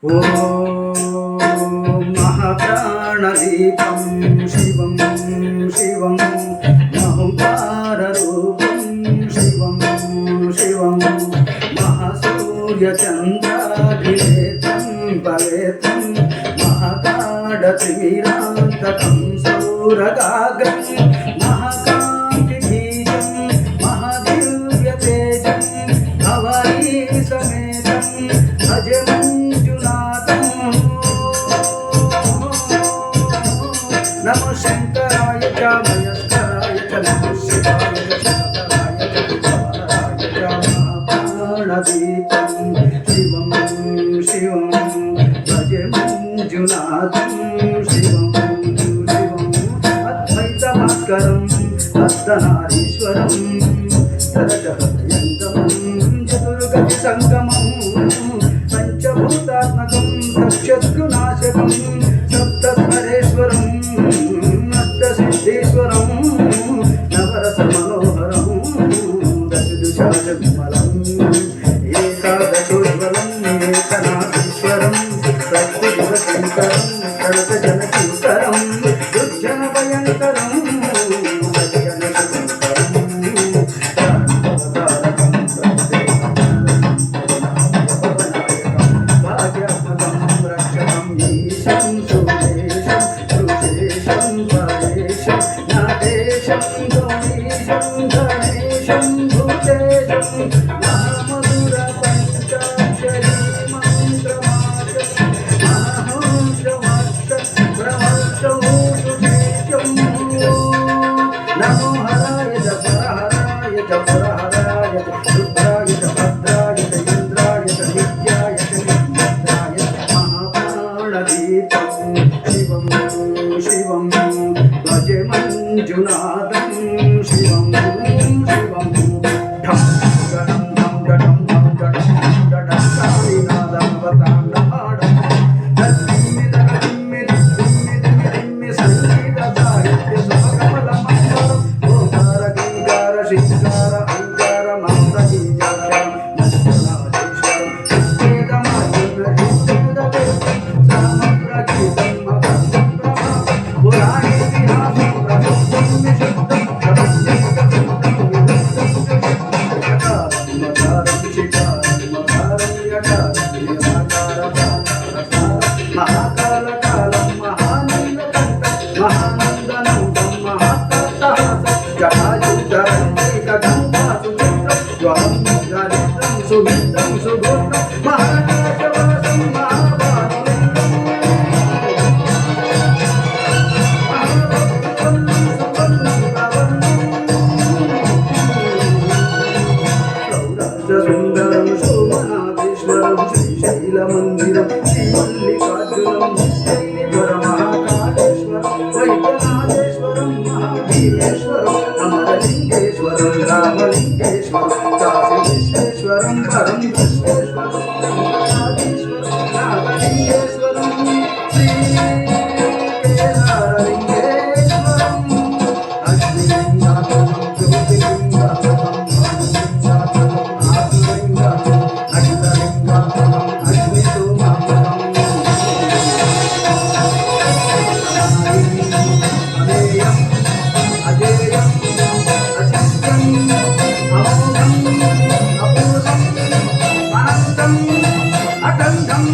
ఓం మహాప్రాణదీపం శివం శివం మహంకారరూపం శివం శివం మహాసూర్యచంద్రాభినేత్రం పవేత్రం మహాకాఢతిమిరాంతకం సౌరగాగ్రం మహాకాంతిబీజం మహాదివ్యతేజం భవానీ సమేతం భజ మంజునాథం. నమో శంకరాయ చ మయస్కరాయ చ నమో శివాయ చ శంకరాయ చ విద్యాధరాయ చ మహాప్రాణదీపం శివం శివం భజ మంజునాథం శివం శివం అద్వైత భాస్కరం హస్తనారీశ్వరం సరజహయంగమం చతుర్గతి సంగమం పంచభూతాత్మకం సక్షత్రునాశకం సప్తస్వరేశ్వరం అష్టసిద్ధేశ్వరం నవరస మనోహరం దశదుశాజమలం ఏకాదశోజ్వలం ఏకనాథీశ్వరం సత్యశంకరం కడకజనకీకరం దుర్జన భయంకరం మహామధుర పంచాక్షరీ మంత్రమాచం నమో హరాయ చ పరహరాయ చ పరహరాయ రుద్రాయ చ భద్రాయ చ ఇంద్రాయ చ నిత్యాయ చ నిత్యాయ మహాప్రాణదీపం శివం శివం భజ మంజునాథం శివం శివం ఢం గడం ఢం గడం ఢం గడం గడం కాళీనాథం వతాండపాడం తద్దిమ్మిద దిమ్మిద దిమ్మిద దిమ్మి సంగీత సాహిత్య సుభగమల మంగళం ఓంకార గంగార శింగార అంగార మంత్ర బీజాక్షరం మస్తనాధీశ్వరం నిషేధమాయుధ నిషేధ వేదం సమగ్ర గీతం మకరం ప్రభావం పురాణ ఇతిహాసం ప్రబుద్ధం విశుద్ధం ప్రబుద్ధం మహాకాళకాలం మహానందకంఠం మహానందనందం మహాకాళహాసం జటాయుధరం ఏకదంతాసు చిత్రం జ్వలం దారిద్రం సుమిత్రం సుగోత్రం మహాకాశవాసం మహాభానులింగం మహాభక్తులం సువర్ణం ప్రవర్ణం సౌరాజసుందరం సోమనాథేశ్వరం శ్రీశైలమందిరం శ్రీమల్లికార్జునం శైలేశ్వర మహాకాళేశ్వరం వైద్యనాథేశ్వరం మహాభీమేశ్వరం అమరలింగేశ్వరం రామలింగేశ్వరం కాశీ విశ్వేశ్వరం పరం విశ్వేశ్వరం నాగేశ్వరం నాగలింగేశ్వరం శ్రీ కేదారలింగేశ్వరం అగ్నిలింగాచలం జ్యోతిలింగాచలం అజేయం అచిత్యం అమోఘం అపూర్వం అనంతం అఖండం